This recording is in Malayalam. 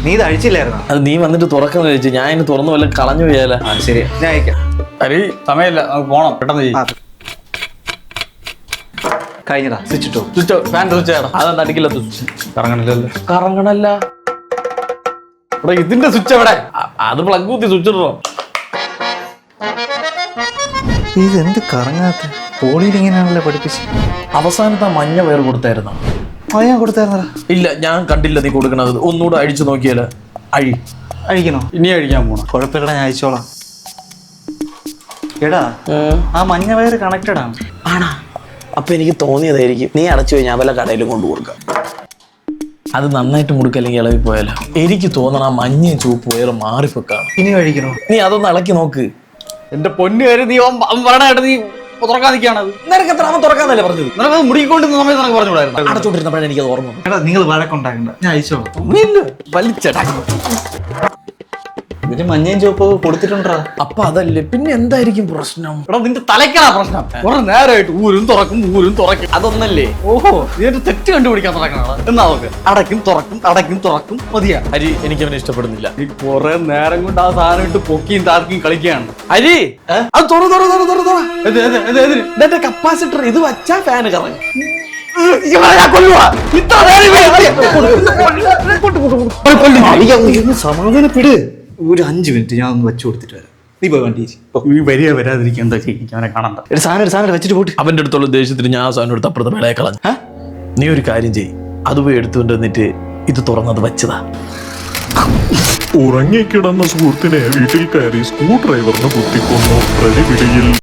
നീ ഇത് അഴിച്ചില്ലായിരുന്നോ? അത് നീ വന്നിട്ട് തുറക്കാന്ന് ചോദിച്ചു. ഞാൻ ഇനി തുറന്നു വല്ല കളഞ്ഞു പോയാലോ? ശരി, ഞാൻ അയക്കാം. അരി സമയമില്ല, നമുക്ക് പോണം, പെട്ടെന്ന് ചെയ്യും. കഴിഞ്ഞടാ, സ്വിച്ച് ഇട്ടോ. സ്വിച്ച് ഫാൻ സ്വിച്ച് ചെയ്യണം. അതെന്താ അടിക്കില്ല സ്വിച്ച്? കറങ്ങണില്ലല്ലോ. കറങ്ങണല്ല, ഇവിടെ ഇതിന്റെ സ്വിച്ച് എവിടെ? അത് പ്ലഗ് കുത്തി സ്വിച്ച് ഇടണോ? ഇതെന്ത് കറങ്ങാത്ത? പോളിയിൽ ഇങ്ങനെയാണല്ലോ പഠിപ്പിച്ച്. അവസാനത്തെ മഞ്ഞ വയർ കൊടുത്തായിരുന്നോ? അത് ഞാൻ കൊടുത്തായിരുന്നടാ. ഇല്ല, ഞാൻ കണ്ടില്ല നീ കൊടുക്കണത്. ഒന്നുകൂടെ അഴിച്ചു നോക്കിയാലോ? അഴിക്കണോ? ഇനി അഴിക്കാൻ പോണം. കുഴപ്പമില്ലടാ, ഞാൻ അയച്ചോളാം. എടാ, ആ മഞ്ഞ വയർ കണക്റ്റഡ് ആണ്. ആണാ? അപ്പൊ എനിക്ക് തോന്നിയതായിരിക്കും. നീ അടച്ചു പോയി, ഞാൻ വല്ല കടയിലും കൊണ്ടു കൊടുക്കാം. അത് നന്നായിട്ട് മുടുക്കല്ലെങ്കിൽ ഇളവി പോയാലോ? എനിക്ക് തോന്നണം ആ മഞ്ഞയും ചുവപ്പ് വയർ മാറിപ്പോക്കാണ്. ഇനി കഴിക്കണോ? നീ അതൊന്ന് ഇളക്കി നോക്ക്. എന്റെ പൊന്നു കാര്യം, നീ പറയണായിട്ട് നീ തുറക്കാതിരിക്കാണത്. നിനക്ക് എത്ര തുറക്കാന്നല്ലേ പറഞ്ഞത്? നിനക്കത് മുടിക്കൊണ്ടിരുന്ന സമയത്ത് നിനക്ക് പറഞ്ഞുകൂടായിരുന്നു. അടച്ചോണ്ടിരുന്നപ്പോഴാണ് എനിക്കത് ഓർമ്മ വന്നത്. എടാ, നിങ്ങൾ വഴക്കുണ്ടാക്കണ്ട, ഞാൻ അയച്ചോളാം. വലിച്ചടാ. ഇതിന് മഞ്ഞയും ചുവപ്പ് കൊടുത്തിട്ടുണ്ടാ. അപ്പൊ അതല്ലേ, പിന്നെ എന്തായിരിക്കും പ്രശ്നം? എടാ, നിന്റെ തലയ്ക്കാണ് പ്രശ്നം. കുറെ നേരമായിട്ട് ഊരും തുറക്കും. അതൊന്നല്ലേ? ഓഹോ, ഇതിന്റെ തെറ്റ് കണ്ടുപിടിക്കാൻ തുടങ്ങണം. എന്നാ നോക്ക്, അടയ്ക്കും തുറക്കും മതിയാ. അരി എനിക്ക് അവനെ ഇഷ്ടപ്പെടുന്നില്ല. നീ കുറെ നേരം കൊണ്ട് ആ സാധനം ഇട്ട് പൊക്കിയും താർക്കിയും കളിക്കുകയാണ്. അരി അത് ഇതെന്റെ കപ്പാസിറ്റർ. ഇത് വച്ചാ ഫാന് കറങ്ങും. സമാധാനപ്പെട്. ഒരു 5 മിനിറ്റ് ഞാൻ ഒന്ന് വെച്ചു കൊടുത്തിട്ട് വരാം. നീ പോയി വണ്ടി നീ വരാതിരിക്കുക, എന്താ ചെയ്യും? അവനെ കാണണ്ട. സാധനം വെച്ചിട്ട് പോട്ട്. അവന്റെ അടുത്തുള്ള ദേഷ്യത്തിന് ഞാൻ ആ സാധനം എടുത്ത് അപ്പുറത്തെ വേളയെ കളഞ്ഞു. നീ ഒരു കാര്യം ചെയ്യ്, അത് പോയി എടുത്തുകൊണ്ട് വന്നിട്ട് ഇത് തുറന്നത് വെച്ചതാ. ഉറങ്ങിക്കിടന്ന സുഹൃത്തിനെ വീട്ടിൽ കയറി സ്ക്രൂ ഡ്രൈവറിന് കുത്തിക്കൊന്നു. പ്രതിപിടിയിൽ